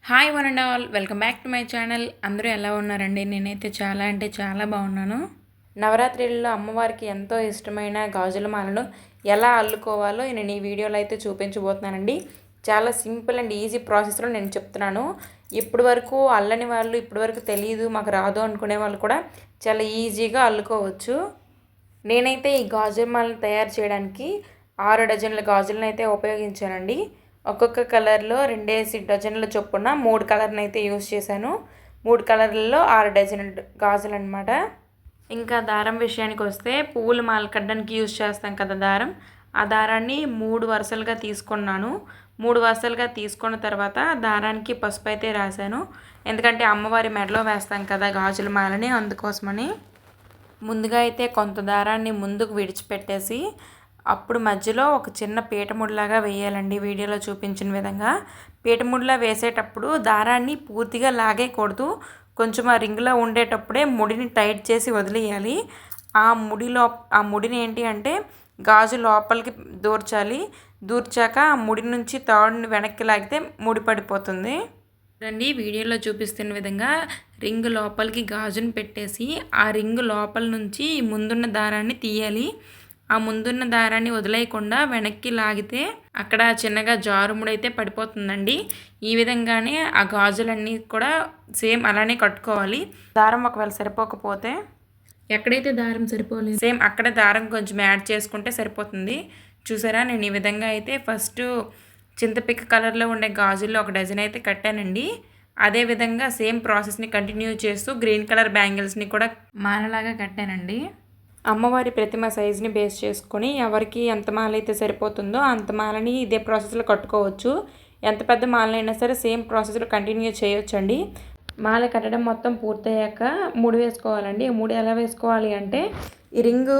Hi one and all, welcome back to my channel. అందరూ ఎలా ఉన్నారండి? నేనైతే చాలా అంటే చాలా బాగున్నాను. నవరాత్రిలో అమ్మవారికి ఎంతో ఇష్టమైన గాజుల మాలను ఎలా అల్లుకోవాలో నేను ఈ వీడియోలో అయితే చూపించబోతున్నానండి. చాలా సింపుల్ అండ్ ఈజీ ప్రాసెస్లో నేను చెప్తున్నాను. ఇప్పటి వరకు అల్లని వాళ్ళు, ఇప్పటి వరకు తెలియదు మాకు రాదు అనుకునే వాళ్ళు కూడా చాలా ఈజీగా అల్లుకోవచ్చు. నేనైతే ఈ గాజుల మాలను తయారు చేయడానికి 6 డజన్ల గాజులను అయితే ఉపయోగించానండి. ఒక్కొక్క కలర్లో 2 డజన్ల చొప్పున 3 కలర్ని అయితే యూజ్ చేశాను. 3 కలర్లలో 6 డజన్ గాజులు అనమాట. ఇంకా దారం విషయానికి వస్తే, పువ్వుల మాల కట్టడానికి యూజ్ చేస్తాం కదా దారం, ఆ దారాన్ని 3 వరుసలుగా తీసుకున్నాను. 3 వరుసలుగా తీసుకున్న తర్వాత దారానికి పసుపు అయితే రాశాను. ఎందుకంటే అమ్మవారి మెడలో వేస్తాం కదా గాజుల మాలని, అందుకోసమని. ముందుగా అయితే కొంత దారాన్ని ముందుకు విడిచిపెట్టేసి అప్పుడు మధ్యలో ఒక చిన్న పీటముడిలాగా వేయాలండి. వీడియోలో చూపించిన విధంగా పీటముడిలా వేసేటప్పుడు దారాన్ని పూర్తిగా లాగేయకూడదు. కొంచెం ఆ రింగ్లో ఉండేటప్పుడే ముడిని టైట్ చేసి వదిలేయాలి. ఆ ముడిని ఏంటి అంటే గాజు లోపలికి దూర్చాక ఆ ముడి నుంచి తాడుని వెనక్కి లాగితే ముడి పడిపోతుంది. రండి, వీడియోలో చూపిస్తున్న విధంగా రింగ్ లోపలికి గాజును పెట్టేసి ఆ రింగ్ లోపల నుంచి ముందున్న దారాన్ని తీయాలి. ఆ ముందున్న దారాన్ని వదిలేయకుండా వెనక్కి లాగితే అక్కడ చిన్నగా జారుముడైతే పడిపోతుందండి. ఈ విధంగానే ఆ గాజులన్నీ కూడా సేమ్ అలానే కట్టుకోవాలి. దారం ఒకవేళ సరిపోకపోతే, ఎక్కడైతే దారం సరిపోలేదు సేమ్ అక్కడ దారం కొంచెం యాడ్ చేసుకుంటే సరిపోతుంది. చూసారా, నేను ఈ విధంగా అయితే ఫస్ట్ చింతపిక్క కలర్లో ఉండే గాజుల్లో 1 డజన్ అయితే కట్టానండి. అదేవిధంగా సేమ్ ప్రాసెస్ని కంటిన్యూ చేస్తూ గ్రీన్ కలర్ బ్యాంగిల్స్ని కూడా మాలలాగా కట్టానండి. అమ్మవారి ప్రతిమ సైజుని బేస్ చేసుకొని ఎవరికి ఎంత మాల అయితే సరిపోతుందో అంత మాలని ఇదే ప్రాసెస్లో కట్టుకోవచ్చు. ఎంత పెద్ద మాలనైనా సరే సేమ్ ప్రాసెస్లో కంటిన్యూ చేయొచ్చండి. మాల కట్టడం మొత్తం పూర్తయ్యాక ముడి వేసుకోవాలండి. ముడి ఎలా వేసుకోవాలి అంటే, ఈ రింగు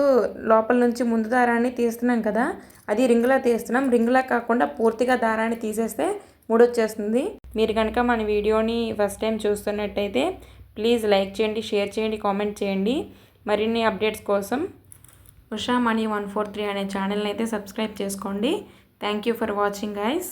లోపల నుంచి ముందు దారాన్ని తీస్తున్నాం కదా, అది రింగులా తీస్తున్నాం. రింగులా కాకుండా పూర్తిగా దారాన్ని తీసేస్తే ముడి వచ్చేస్తుంది. మీరు కనుక మన వీడియోని ఫస్ట్ టైం చూస్తున్నట్టయితే ప్లీజ్ లైక్ చేయండి, షేర్ చేయండి, కామెంట్ చేయండి. మరిన్ని అప్డేట్స్ కోసం ఉషా మనీ 143 అనే ఛానల్ని అయితే సబ్స్క్రైబ్ చేసుకోండి. Thank you for watching guys.